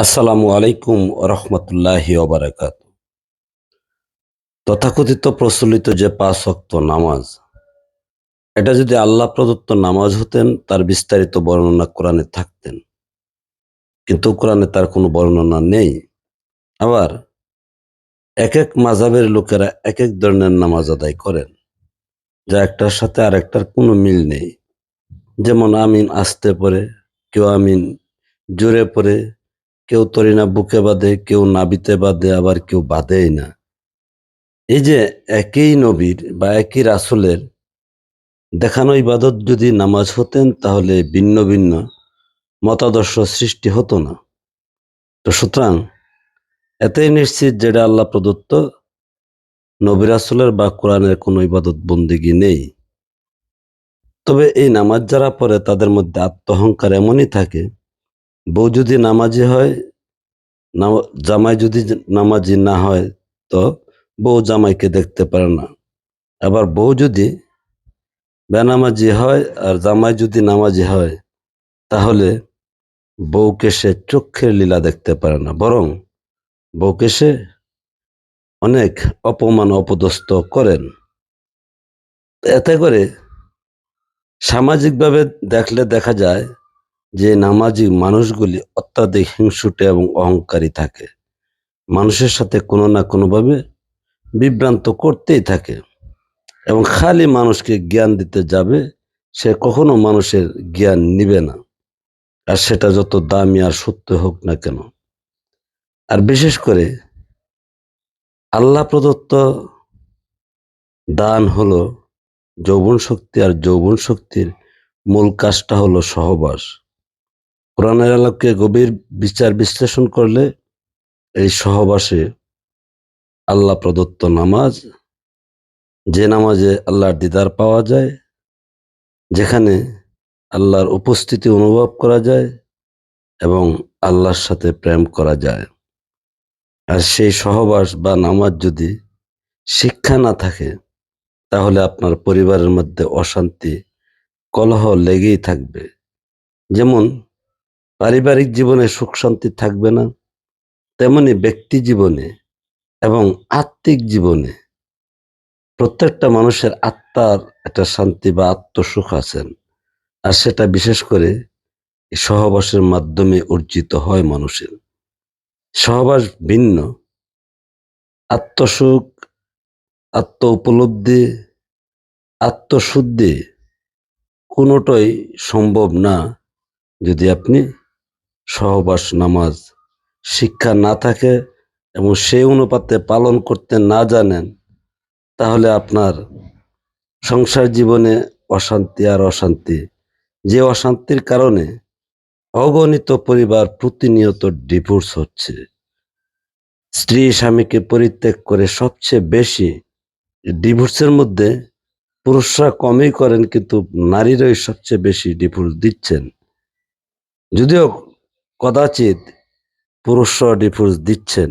আসসালামু আলাইকুম রহমতুল্লাহি ওবারাকাত। তথাকথিত প্রচলিত যে 5 ওয়াক্ত নামাজ, এটা যদি আল্লাহ প্রদত্ত নামাজ হতেন তার বিস্তারিত বর্ণনা কোরআনে থাকতেন, কিন্তু কোরআনে তার কোনো বর্ণনা নেই। আবার এক এক মাযহাবের লোকেরা এক এক ধরনের নামাজ আদায় করেন, যা একটার সাথে আর একটার কোনো মিল নেই। যেমন আমিন আস্তে পড়ে, কেউ আমিন জোরে পড়ে, কেউ তরিনা বুকে বাঁধে, কেউ নাবিতে বাঁধে, আবার কেউ বাঁধেই না। এই যে একই নবীর বা একই রাসূলের দেখানো ইবাদত যদি নামাজ হতেন, তাহলে ভিন্ন ভিন্ন মতাদর্শ সৃষ্টি হতো না। তো সুতরাং এতেই নিশ্চিত যেটা আল্লাহ প্রদত্ত, নবী রাসূলের বা কোরআনের কোনো ইবাদত বন্দেগী নেই। তবে এই নামাজ যারা পড়ে তাদের মধ্যে আত্মহংকার এমনই থাকে, বউ যদি নামাজি হয়, জামাই যদি নামাজি না হয়, তো বউ জামাইকে দেখতে পারে না। আবার বউ যদি বেনামাজি হয় আর জামাই যদি নামাজি হয়, তাহলে বউকে সে চক্ষের লীলা দেখতে পারে না, বরং বউকে সে অনেক অপমান অপদস্থ করেন। এতে করে সামাজিকভাবে দেখলে দেখা যায় যে নামাজি মানুষগুলি অত্যাধিক হিংসুটে এবং অহংকারী থাকে। মানুষের সাথে কোনো না কোনোভাবে বিভ্রান্ত করতেই থাকে এবং খালি মানুষকে জ্ঞান দিতে যাবে, সে কখনো মানুষের জ্ঞান নিবে না, আর সেটা যত দামি আর সত্য হোক না কেন। আর বিশেষ করে আল্লাহ প্রদত্ত দান হলো যৌবন শক্তি, আর যৌবন শক্তির মূল কাজটা হলো সহবাস। কোরআনের আলোকে গভীর বিচার বিশ্লেষণ করলে এই সহবাসে আল্লাহ প্রদত্ত নামাজ, যে নামাজে আল্লাহর দিদার পাওয়া যায়, যেখানে আল্লাহর উপস্থিতি অনুভব করা যায় এবং আল্লাহর সাথে প্রেম করা যায়। আর সেই সহবাস বা নামাজ যদি শিক্ষা না থাকে, তাহলে আপনার পরিবারের মধ্যে অশান্তি কলহ লেগেই থাকবে। যেমন পারিবারিক জীবনে সুখ শান্তি থাকবে না, তেমনি ব্যক্তি জীবনে এবং আত্মিক জীবনে প্রত্যেকটা মানুষের আত্মার একটা শান্তি বা আত্মসুখ আছেন, আর সেটা বিশেষ করে এই সহবাসের মাধ্যমে অর্জিত হয় মানুষের। সহবাস ভিন্ন, আত্মসুখ, আত্ম উপলব্ধি, আত্মশুদ্ধি কোনোটাই সম্ভব না যদি আপনি সহবাস নামাজ শিক্ষা না থাকে এবং সেই অনুপাতে পালন করতে না জানেন। তাহলে আপনার সংসার জীবনে অশান্তি আর অশান্তি, যে অশান্তির কারণে অগণিত পরিবার প্রতিনিয়ত ডিভোর্স হচ্ছে। স্ত্রী স্বামীকে পরিত্যাগ করে সবচেয়ে বেশি ডিভোর্সের মধ্যে পুরুষরা কমই করেন, কিন্তু নারীরাই সবচেয়ে বেশি ডিভোর্স দিচ্ছেন। যদিও কদাচিৎ পুরুষরা ডিভোর্স দিচ্ছেন।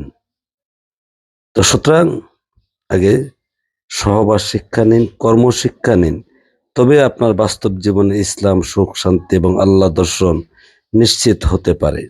তো সুতরাং আগে সহবাস শিক্ষা নিন, কর্মশিক্ষা নিন, তবে আপনার বাস্তব জীবনে ইসলাম, সুখ শান্তি এবং আল্লাহ দর্শন নিশ্চিত হতে পারে।